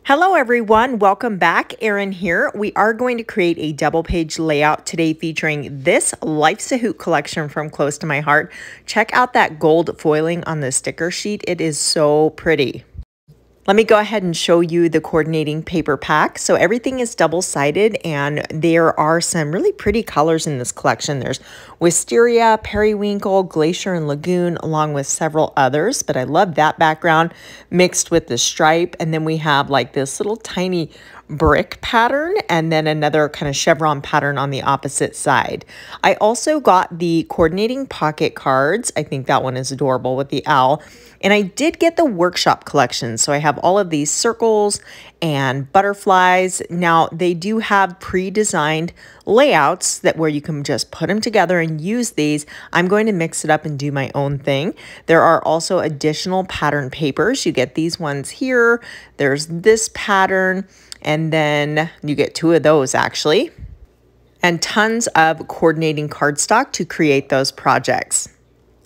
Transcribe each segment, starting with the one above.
Hello everyone, welcome back. Erin here. We are going to create a double page layout today featuring this Life's a Hoot collection from Close to My Heart. Check out that gold foiling on the sticker sheet. It is so pretty. Let me go ahead and show you the coordinating paper pack. So everything is double-sided and there are some really pretty colors in this collection. There's Wisteria, Periwinkle, Glacier, and Lagoon, along with several others. But I love that background mixed with the stripe. And then we have like this little tiny brick pattern and then another kind of chevron pattern on the opposite side. I also got the coordinating pocket cards. I think that one is adorable with the owl. And I did get the workshop collection. So I have all of these circles and butterflies. Now they do have pre-designed layouts that where you can just put them together and use these. I'm going to mix it up and do my own thing. There are also additional pattern papers. You get these ones here. There's this pattern. And then you get two of those actually, and tons of coordinating cardstock to create those projects.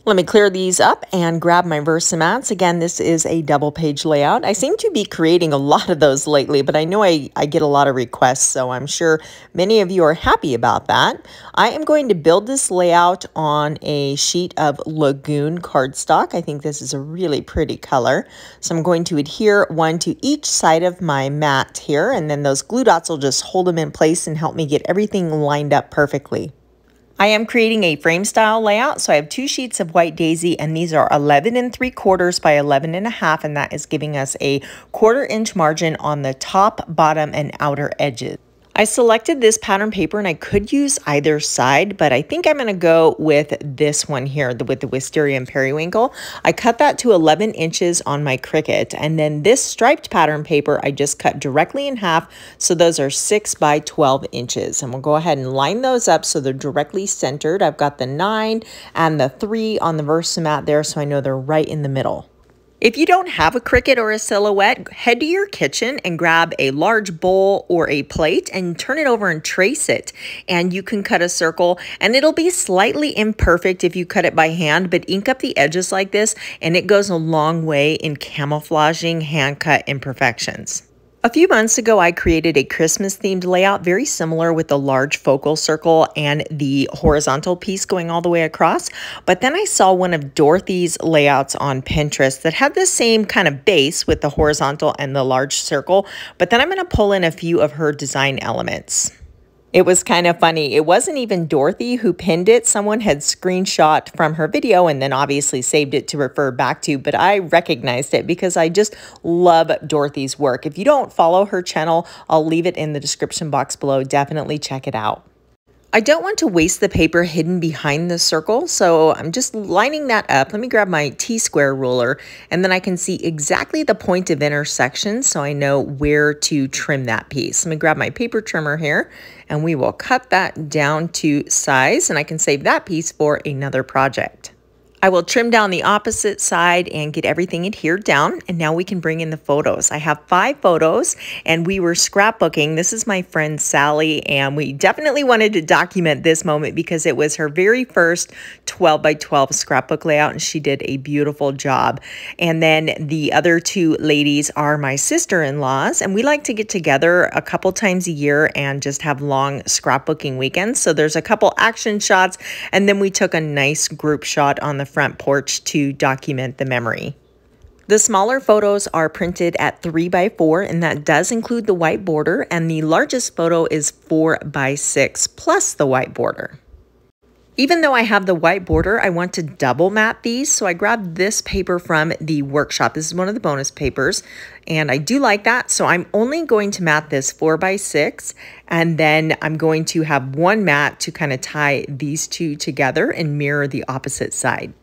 Let me clear these up and grab my VersaMats. Again, this is a double page layout. I seem to be creating a lot of those lately, but I know I get a lot of requests, so I'm sure many of you are happy about that. I am going to build this layout on a sheet of Lagoon cardstock. I think this is a really pretty color. So I'm going to adhere one to each side of my mat here, and then those glue dots will just hold them in place and help me get everything lined up perfectly. I am creating a frame style layout, so I have two sheets of white daisy, and these are 11 3/4 by 11 1/2, and that is giving us a 1/4 inch margin on the top, bottom, and outer edges. I selected this pattern paper and I could use either side, but I think I'm going to go with this one here with the Wisteria and Periwinkle. I cut that to 11 inches on my Cricut, and then this striped pattern paper I just cut directly in half, so those are 6 by 12 inches. And we'll go ahead and line those up so they're directly centered. I've got the 9 and the 3 on the VersaMat there, so I know they're right in the middle. If you don't have a Cricut or a Silhouette, head to your kitchen and grab a large bowl or a plate and turn it over and trace it. And you can cut a circle, and it'll be slightly imperfect if you cut it by hand, but ink up the edges like this and it goes a long way in camouflaging hand-cut imperfections. A few months ago, I created a Christmas themed layout very similar with the large focal circle and the horizontal piece going all the way across. But then I saw one of Dorothy's layouts on Pinterest that had the same kind of base with the horizontal and the large circle. But then I'm going to pull in a few of her design elements. It was kind of funny. It wasn't even Dorothy who pinned it. Someone had screenshot from her video and then obviously saved it to refer back to, but I recognized it because I just love Dorothy's work. If you don't follow her channel, I'll leave it in the description box below. Definitely check it out. I don't want to waste the paper hidden behind the circle, so I'm just lining that up. Let me grab my T-square ruler, and then I can see exactly the point of intersection so I know where to trim that piece. Let me grab my paper trimmer here, and we will cut that down to size, and I can save that piece for another project. I will trim down the opposite side and get everything adhered down, and now we can bring in the photos. I have 5 photos, and we were scrapbooking. This is my friend Sally, and we definitely wanted to document this moment because it was her very first 12 by 12 scrapbook layout, and she did a beautiful job. And then the other 2 ladies are my sister-in-laws, and we like to get together a couple times a year and just have long scrapbooking weekends. So there's a couple action shots, and then we took a nice group shot on the front porch to document the memory. The smaller photos are printed at 3 by 4, and that does include the white border, and the largest photo is 4 by 6 plus the white border. Even though I have the white border, I want to double mat these, so I grabbed this paper from the workshop. This is one of the bonus papers, and I do like that, so I'm only going to mat this 4 by 6, and then I'm going to have one mat to kind of tie these two together and mirror the opposite side.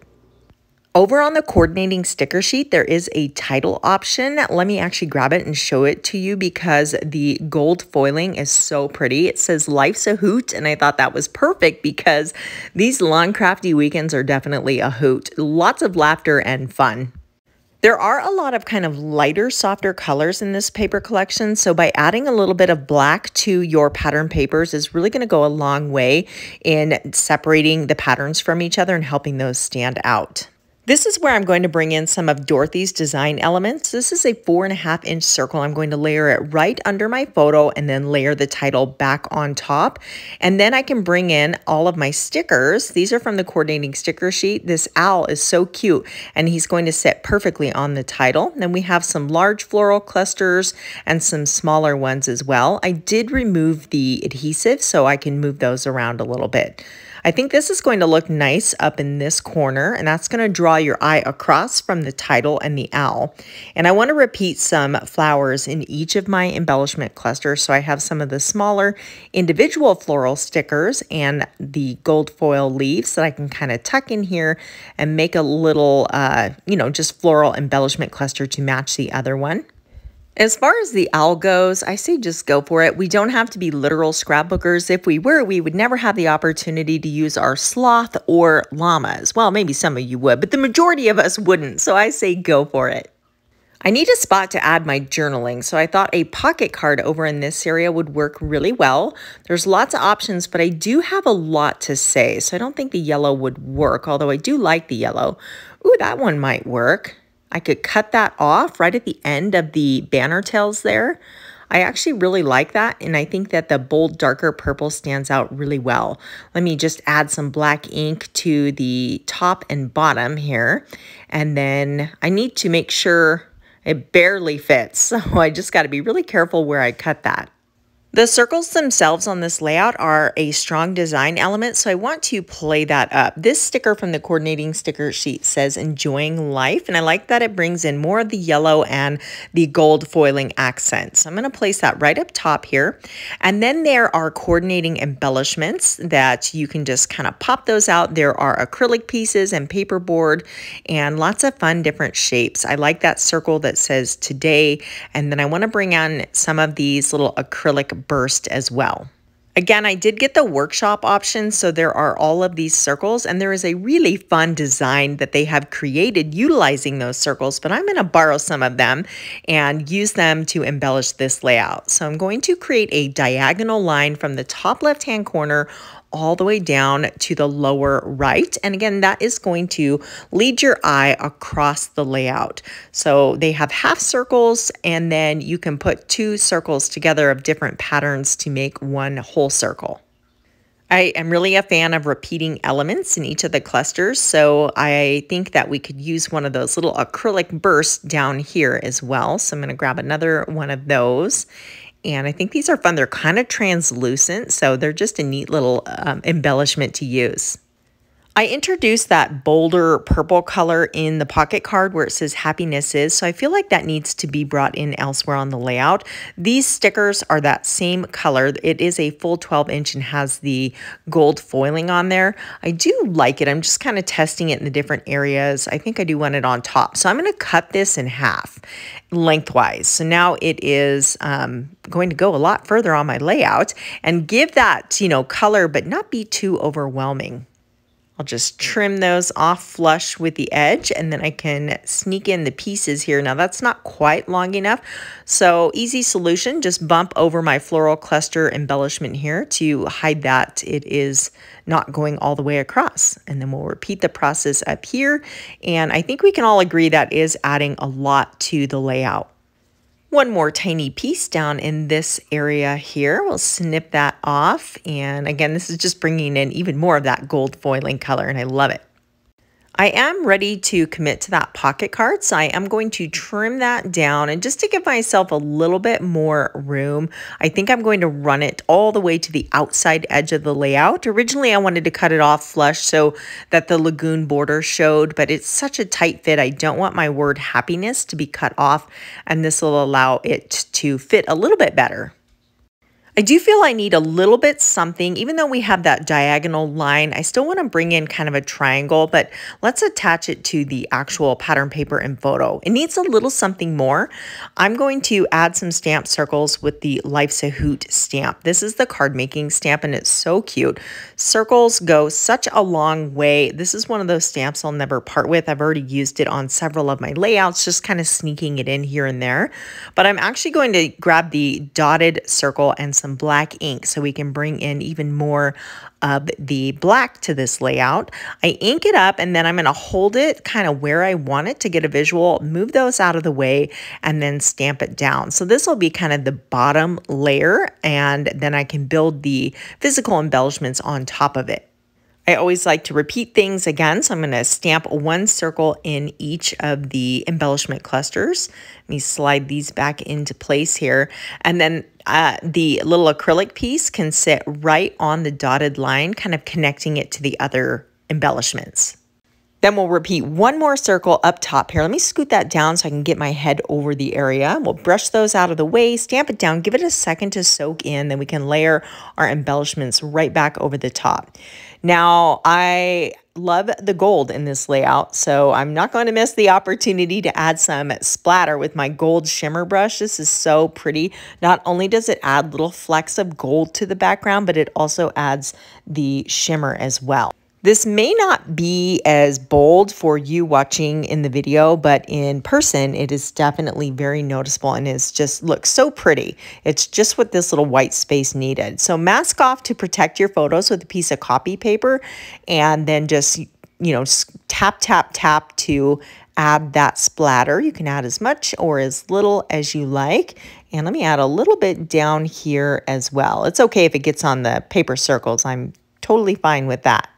Over on the coordinating sticker sheet, there is a title option. Let me actually grab it and show it to you because the gold foiling is so pretty. It says Life's a Hoot, and I thought that was perfect because these long crafty weekends are definitely a hoot. Lots of laughter and fun. There are a lot of kind of lighter, softer colors in this paper collection, so by adding a little bit of black to your pattern papers is really going to go a long way in separating the patterns from each other and helping those stand out. This is where I'm going to bring in some of Dorothy's design elements. This is a 4.5-inch circle. I'm going to layer it right under my photo and then layer the title back on top. And then I can bring in all of my stickers. These are from the coordinating sticker sheet. This owl is so cute and he's going to sit perfectly on the title. Then we have some large floral clusters and some smaller ones as well. I did remove the adhesive so I can move those around a little bit. I think this is going to look nice up in this corner, and that's going to draw your eye across from the title and the owl. And I want to repeat some flowers in each of my embellishment clusters, so I have some of the smaller individual floral stickers and the gold foil leaves that I can kind of tuck in here and make a little, just floral embellishment cluster to match the other one. As far as the owl goes, I say just go for it. We don't have to be literal scrapbookers. If we were, we would never have the opportunity to use our sloth or llamas. Well, maybe some of you would, but the majority of us wouldn't. So I say go for it. I need a spot to add my journaling, so I thought a pocket card over in this area would work really well. There's lots of options, but I do have a lot to say, so I don't think the yellow would work, although I do like the yellow. Ooh, that one might work. I could cut that off right at the end of the banner tails there. I actually really like that, and I think that the bold, darker purple stands out really well. Let me just add some black ink to the top and bottom here, and then I need to make sure it barely fits, so I just got to be really careful where I cut that. The circles themselves on this layout are a strong design element, so I want to play that up. This sticker from the coordinating sticker sheet says enjoying life, and I like that it brings in more of the yellow and the gold foiling accents. So I'm going to place that right up top here. And then there are coordinating embellishments that you can just kind of pop those out. There are acrylic pieces and paperboard and lots of fun different shapes. I like that circle that says today, and then I want to bring on some of these little acrylic burst as well. Again, I did get the workshop option, so there are all of these circles, and there is a really fun design that they have created utilizing those circles, but I'm going to borrow some of them and use them to embellish this layout. So I'm going to create a diagonal line from the top left-hand corner all the way down to the lower right. And again, that is going to lead your eye across the layout. So they have half circles, and then you can put two circles together of different patterns to make one whole circle. I am really a fan of repeating elements in each of the clusters, so I think that we could use one of those little acrylic bursts down here as well. So I'm going to grab another one of those. And I think these are fun. They're kind of translucent, so they're just a neat little embellishment to use. I introduced that bolder purple color in the pocket card where it says happiness is, so I feel like that needs to be brought in elsewhere on the layout. These stickers are that same color. It is a full 12-inch and has the gold foiling on there. I do like it. I'm just kind of testing it in the different areas. I think I do want it on top. So I'm going to cut this in half lengthwise. So now it is going to go a lot further on my layout and give that, color, but not be too overwhelming. I'll just trim those off flush with the edge, and then I can sneak in the pieces here. Now that's not quite long enough, so easy solution, just bump over my floral cluster embellishment here to hide that it is not going all the way across. And then we'll repeat the process up here, and I think we can all agree that is adding a lot to the layout. One more tiny piece down in this area here. We'll snip that off. And again, this is just bringing in even more of that gold foiling color, and I love it. I am ready to commit to that pocket card, so I am going to trim that down, and just to give myself a little bit more room, I think I'm going to run it all the way to the outside edge of the layout. Originally, I wanted to cut it off flush so that the lagoon border showed, but it's such a tight fit. I don't want my word happiness to be cut off, and this will allow it to fit a little bit better. I do feel I need a little bit something, even though we have that diagonal line, I still want to bring in kind of a triangle, but let's attach it to the actual pattern paper and photo. It needs a little something more. I'm going to add some stamp circles with the Life's a Hoot stamp. This is the card making stamp, and it's so cute. Circles go such a long way. This is one of those stamps I'll never part with. I've already used it on several of my layouts, just kind of sneaking it in here and there. But I'm actually going to grab the dotted circle and some some black ink so we can bring in even more of the black to this layout. I ink it up and then I'm going to hold it kind of where I want it to get a visual, move those out of the way, and then stamp it down. So this will be kind of the bottom layer, and then I can build the physical embellishments on top of it. I always like to repeat things again, so I'm going to stamp one circle in each of the embellishment clusters. Let me slide these back into place here. And then the little acrylic piece can sit right on the dotted line, kind of connecting it to the other embellishments. Then we'll repeat one more circle up top here. Let me scoot that down so I can get my head over the area. We'll brush those out of the way, stamp it down, give it a second to soak in, then we can layer our embellishments right back over the top. Now, I love the gold in this layout, so I'm not going to miss the opportunity to add some splatter with my gold shimmer brush. This is so pretty. Not only does it add little flecks of gold to the background, but it also adds the shimmer as well. This may not be as bold for you watching in the video, but in person, it is definitely very noticeable and it just looks so pretty. It's just what this little white space needed. So mask off to protect your photos with a piece of copy paper, and then just, tap, tap, tap to add that splatter. You can add as much or as little as you like. And let me add a little bit down here as well. It's okay if it gets on the paper circles. I'm totally fine with that.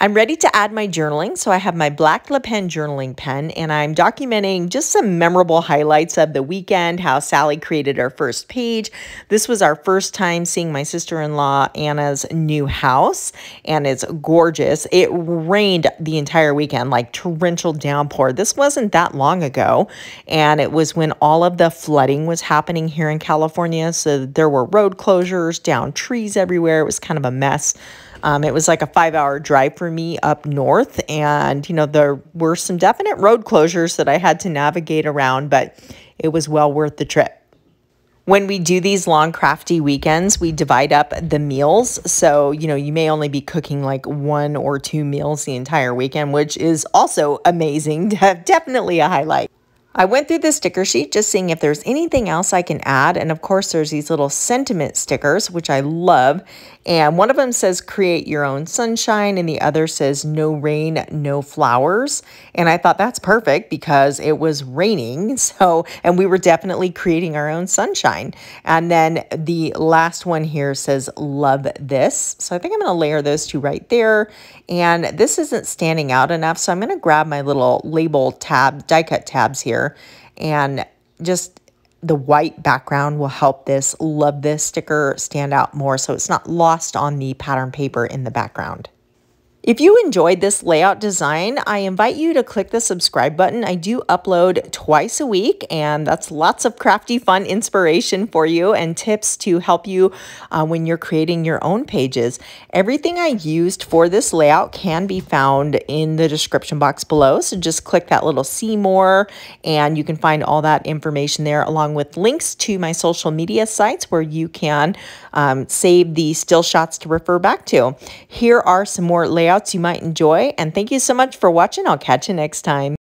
I'm ready to add my journaling, so I have my black Le Pen journaling pen, and I'm documenting just some memorable highlights of the weekend, how Sally created her first page. This was our first time seeing my sister-in-law Anna's new house, and it's gorgeous. It rained the entire weekend, like torrential downpour. This wasn't that long ago, and it was when all of the flooding was happening here in California, so there were road closures, down trees everywhere. It was kind of a mess. It was like a 5-hour drive for me up north, and there were some definite road closures that I had to navigate around, but it was well worth the trip. When we do these long crafty weekends, we divide up the meals. So, you may only be cooking like 1 or 2 meals the entire weekend, which is also amazing. Definitely a highlight. I went through the sticker sheet just seeing if there's anything else I can add. And of course, there's these little sentiment stickers, which I love. And one of them says create your own sunshine, and the other says no rain, no flowers. And I thought that's perfect because it was raining. And we were definitely creating our own sunshine. And then the last one here says love this. So I think I'm going to layer those two right there. And this isn't standing out enough, so I'm going to grab my little label tab, die cut tabs here, and just the white background will help this love this sticker stand out more so it's not lost on the pattern paper in the background. If you enjoyed this layout design, I invite you to click the subscribe button. I do upload twice a week, and that's lots of crafty, fun inspiration for you and tips to help you when you're creating your own pages. Everything I used for this layout can be found in the description box below, so just click that little see more, and you can find all that information there, along with links to my social media sites where you can save the still shots to refer back to. Here are some more layouts you might enjoy, and thank you so much for watching. I'll catch you next time.